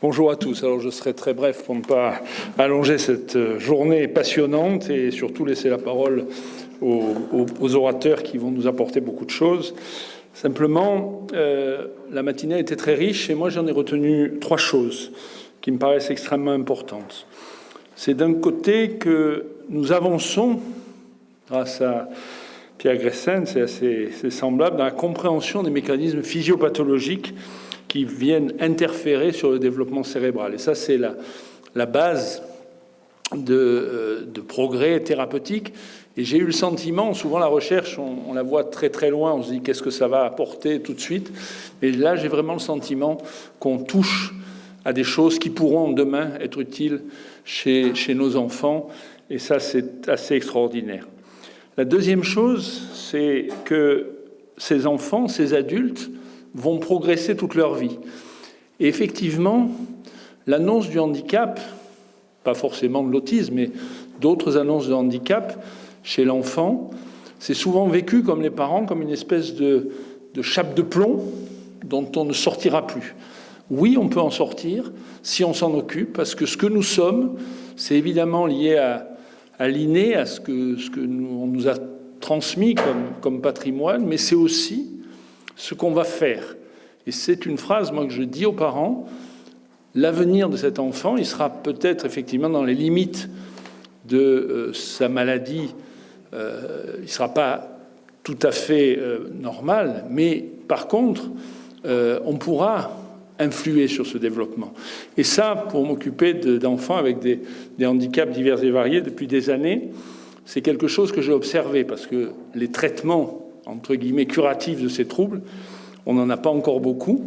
Bonjour à tous. Alors je serai très bref pour ne pas allonger cette journée passionnante et surtout laisser la parole aux orateurs qui vont nous apporter beaucoup de choses. Simplement, la matinée a été très riche et moi j'en ai retenu 3 choses qui me paraissent extrêmement importantes. C'est d'un côté que nous avançons, grâce à Pierre Gressens, c'est semblable, dans la compréhension des mécanismes physiopathologiques qui viennent interférer sur le développement cérébral. Et ça, c'est la base de progrès thérapeutique. Et j'ai eu le sentiment, souvent la recherche, on la voit très très loin, on se dit qu'est-ce que ça va apporter tout de suite. Et là, j'ai vraiment le sentiment qu'on touche à des choses qui pourront demain être utiles chez nos enfants. Et ça, c'est assez extraordinaire. La deuxième chose, c'est que ces enfants, ces adultes, vont progresser toute leur vie. Et effectivement, l'annonce du handicap, pas forcément de l'autisme, mais d'autres annonces de handicap chez l'enfant, c'est souvent vécu comme les parents, comme une espèce de chape de plomb dont on ne sortira plus. Oui, on peut en sortir si on s'en occupe, parce que ce que nous sommes, c'est évidemment lié à l'inné, à ce que on nous a transmis comme patrimoine, mais c'est aussi ce qu'on va faire. Et c'est une phrase, moi, que je dis aux parents, l'avenir de cet enfant, il sera peut-être effectivement dans les limites de sa maladie, il ne sera pas tout à fait normal, mais par contre, on pourra influer sur ce développement. Et ça, pour m'occuper d'enfants avec des handicaps divers et variés depuis des années, c'est quelque chose que j'ai observé, parce que les traitements entre guillemets, curatifs de ces troubles, on n'en a pas encore beaucoup.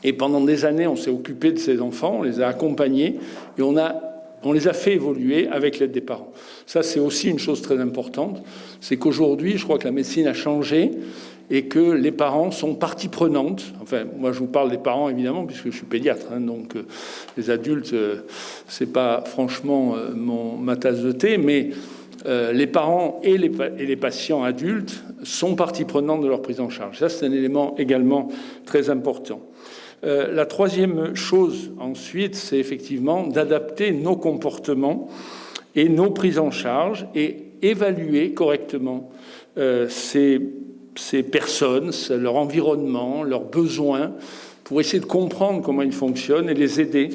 Et pendant des années, on s'est occupé de ces enfants, on les a accompagnés, et on les a fait évoluer avec l'aide des parents. Ça, c'est aussi une chose très importante, c'est qu'aujourd'hui, je crois que la médecine a changé, et que les parents sont partie prenante. Enfin, moi, je vous parle des parents, évidemment, puisque je suis pédiatre, hein, donc les adultes, c'est pas franchement ma tasse de thé, mais les parents et les patients adultes sont partie prenante de leur prise en charge. Ça, c'est un élément également très important. La troisième chose, ensuite, c'est effectivement d'adapter nos comportements et nos prises en charge et évaluer correctement ces personnes, leur environnement, leurs besoins, pour essayer de comprendre comment ils fonctionnent et les aider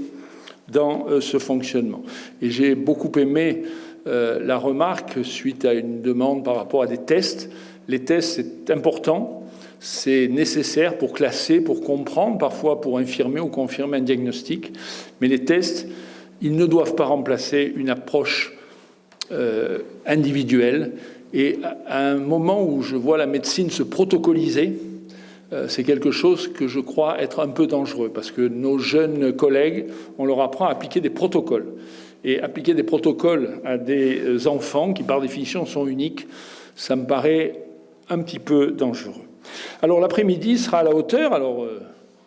dans ce fonctionnement. Et j'ai beaucoup aimé la remarque suite à une demande par rapport à des tests. Les tests, c'est important, c'est nécessaire pour classer, pour comprendre, parfois pour infirmer ou confirmer un diagnostic. Mais les tests, ils ne doivent pas remplacer une approche individuelle. Et à un moment où je vois la médecine se protocoliser, c'est quelque chose que je crois être un peu dangereux, parce que nos jeunes collègues, on leur apprend à appliquer des protocoles. Et appliquer des protocoles à des enfants qui, par définition, sont uniques, ça me paraît un petit peu dangereux. Alors, l'après-midi sera à la hauteur. Alors,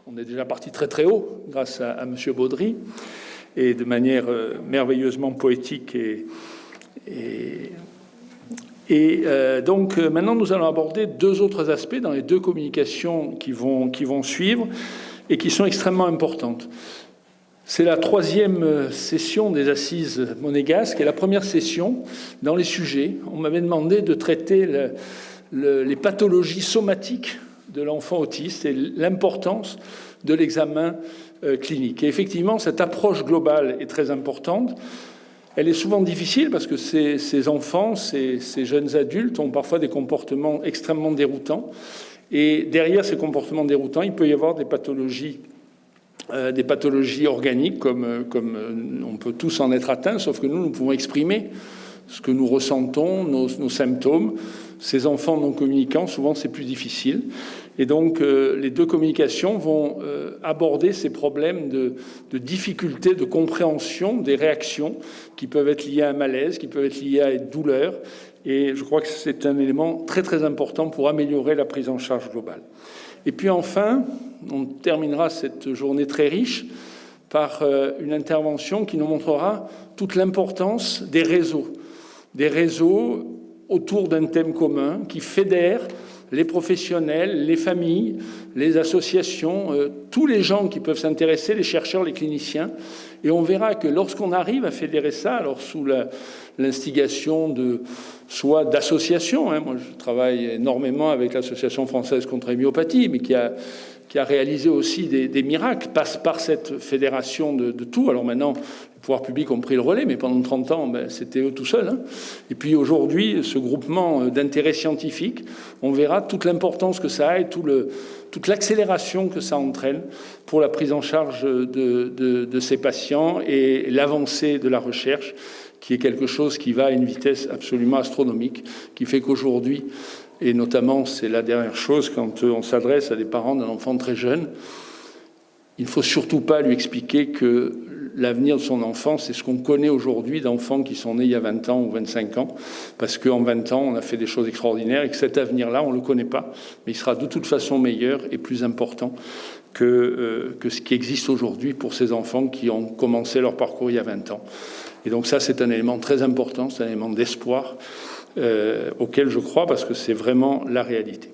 on est déjà parti très très haut, grâce à M. Baudry, et de manière merveilleusement poétique. Donc, maintenant, nous allons aborder 2 autres aspects dans les 2 communications qui vont suivre et qui sont extrêmement importantes. C'est la 3e session des Assises monégasques et la première session dans les sujets. On m'avait demandé de traiter les pathologies somatiques de l'enfant autiste et l'importance de l'examen clinique. Et effectivement, cette approche globale est très importante. Elle est souvent difficile parce que ces enfants, ces jeunes adultes ont parfois des comportements extrêmement déroutants. Et derrière ces comportements déroutants, il peut y avoir des pathologies organiques, comme on peut tous en être atteints, sauf que nous pouvons exprimer ce que nous ressentons, nos symptômes. Ces enfants non communicants, souvent, c'est plus difficile. Et donc, les 2 communications vont aborder ces problèmes de difficulté, de compréhension des réactions qui peuvent être liées à un malaise, qui peuvent être liées à une douleur. Et je crois que c'est un élément très, très important pour améliorer la prise en charge globale. Et puis enfin, on terminera cette journée très riche par une intervention qui nous montrera toute l'importance des réseaux autour d'un thème commun qui fédèrent les professionnels, les familles, les associations, tous les gens qui peuvent s'intéresser, les chercheurs, les cliniciens. Et on verra que lorsqu'on arrive à fédérer ça, alors sous l'instigation soit d'associations, moi je travaille énormément avec l'Association française contre la myopathie, mais qui a réalisé aussi des miracles, passe par cette fédération de tout. Alors maintenant, les pouvoirs publics ont pris le relais, mais pendant 30 ans, c'était eux tout seuls. Et puis aujourd'hui, ce groupement d'intérêt scientifique, on verra toute l'importance que ça a et toute l'accélération que ça entraîne pour la prise en charge de ces patients et l'avancée de la recherche, qui est quelque chose qui va à une vitesse absolument astronomique, qui fait qu'aujourd'hui, et notamment, c'est la dernière chose, quand on s'adresse à des parents d'un enfant très jeune, il ne faut surtout pas lui expliquer que l'avenir de son enfant, c'est ce qu'on connaît aujourd'hui d'enfants qui sont nés il y a 20 ans ou 25 ans, parce qu'en 20 ans, on a fait des choses extraordinaires et que cet avenir-là, on ne le connaît pas, mais il sera de toute façon meilleur et plus important que ce qui existe aujourd'hui pour ces enfants qui ont commencé leur parcours il y a 20 ans. Et donc ça, c'est un élément très important, c'est un élément d'espoir auquel je crois parce que c'est vraiment la réalité.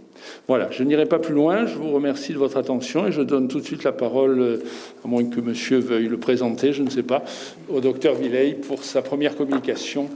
Voilà, je n'irai pas plus loin, je vous remercie de votre attention et je donne tout de suite la parole, à moins que monsieur veuille le présenter, je ne sais pas, au docteur Villey pour sa première communication